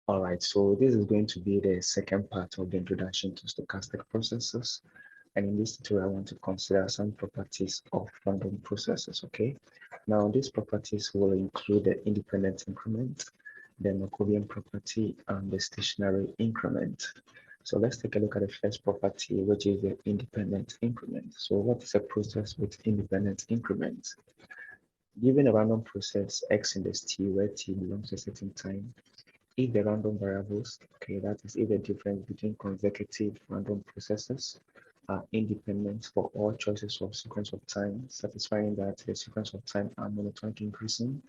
All right, so this is going to be the second part of the introduction to stochastic processes. And in this tutorial, I want to consider some properties of random processes, okay? Now, these properties will include the independent increment, the Markovian property, and the stationary increment. So let's take a look at the first property, which is the independent increment. So what is a process with independent increment? Given a random process x in this t, where t belongs to a certain time, if the random variables, okay, that is if the difference between consecutive random processes are independent for all choices of sequence of time, satisfying that the sequence of time are monotonic increasing,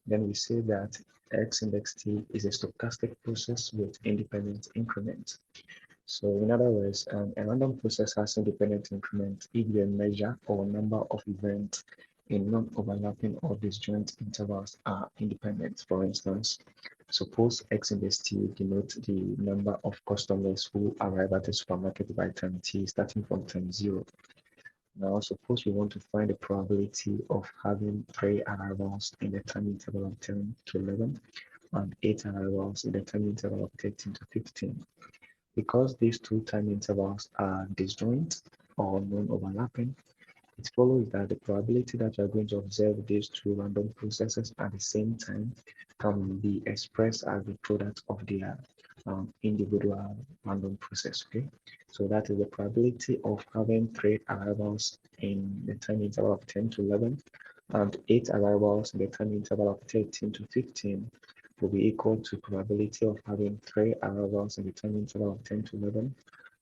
then we say that x index t is a stochastic process with independent increment. So in other words, a random process has independent increment if the measure or number of events in non-overlapping or disjoint intervals are independent. For instance, suppose x index t denotes the number of customers who arrive at the supermarket by time t starting from time 0. Now, suppose we want to find the probability of having 3 arrivals in the time interval of 10 to 11 and 8 arrivals in the time interval of 13 to 15. Because these two time intervals are disjoint or non-overlapping, it follows that the probability that you are going to observe these two random processes at the same time can be expressed as the product of their individual random process, okay? So that is the probability of having 3 arrivals in the time interval of 10 to 11 and 8 arrivals in the time interval of 13 to 15 will be equal to probability of having 3 arrivals in the time interval of 10 to 11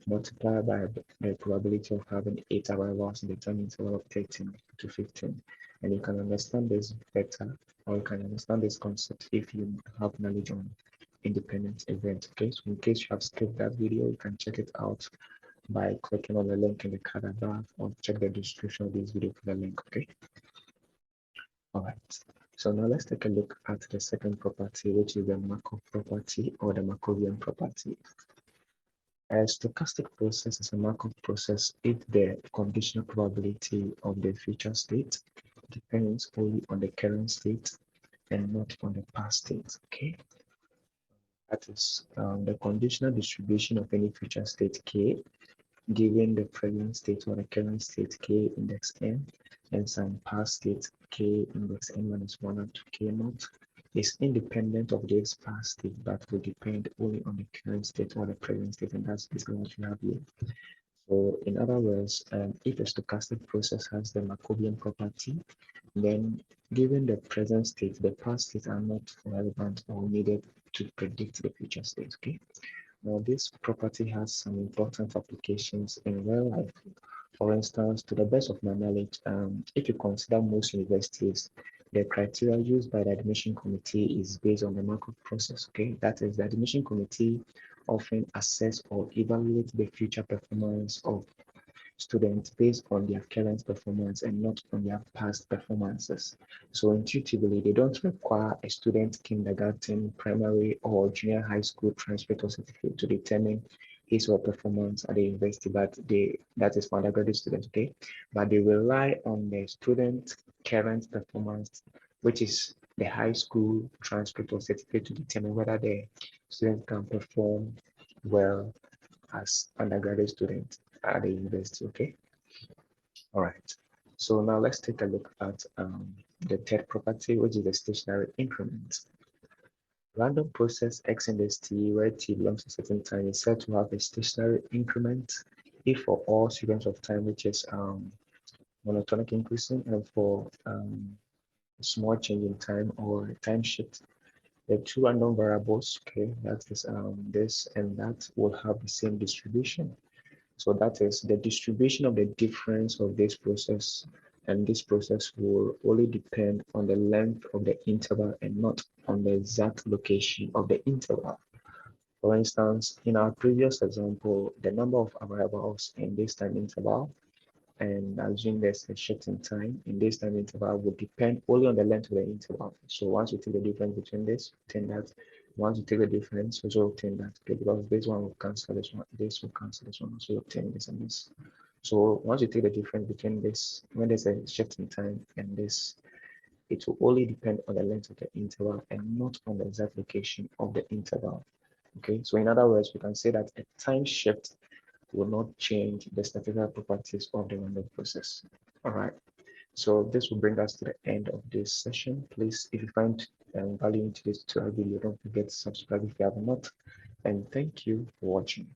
multiplied by the probability of having 8 arrivals in the time interval of 13 to 15. And you can understand this better, or you can understand this concept if you have knowledge on independent event. Okay, so in case you have skipped that video, you can check it out by clicking on the link in the card above, or check the description of this video for the link. Okay. All right. So now let's take a look at the second property, which is the Markov property or the Markovian property. A stochastic process is a Markov process if the conditional probability of the future state depends only on the current state and not on the past state. Okay, that is the conditional distribution of any future state k given the present state or the current state k index n and some past state k index n minus 1 up to k naught is independent of this past state but will depend only on the current state or the present state, and that's basically what we have here. So in other words, if a stochastic process has the Markovian property, then given the present state, the past states are not relevant or needed to predict the future state. Okay. Now this property has some important applications in real life. For instance, to the best of my knowledge, if you consider most universities, the criteria used by the admission committee is based on the Markov process. Okay, that is, the admission committee often assess or evaluate the future performance of students based on their current performance and not on their past performances. So intuitively, they don't require a student kindergarten, primary, or junior high school transcript or certificate to determine his or her performance at the university, but that is for undergraduate students, okay? But they rely on the student current performance, which is the high school transcript or certificate to determine whether the student can perform well as undergraduate student at the university, okay? All right. So now let's take a look at the third property, which is the stationary increment. Random process x index t, where t belongs to a certain time, is said to have a stationary increment if for all sequence of time, which is monotonic increasing, and for a small change in time or time shift, the two random variables, okay, that is this and that, will have the same distribution. So that is the distribution of the difference of this process, and this process will only depend on the length of the interval and not on the exact location of the interval. For instance, in our previous example, the number of arrivals in this time interval, and assume there's a shift in time in this time interval, will depend only on the length of the interval. So once you take the difference between this, obtain that. Once you take the difference, also obtain that. Okay, because this one will cancel this one, this will cancel this one, so obtain this and this. So once you take the difference between this, when there's a shift in time and this, it will only depend on the length of the interval and not on the exact location of the interval. Okay, so in other words, we can say that a time shift will not change the statistical properties of the random process. All right. So this will bring us to the end of this session. Please, if you find value in today's tutorial video, don't forget to subscribe if you have not. And thank you for watching.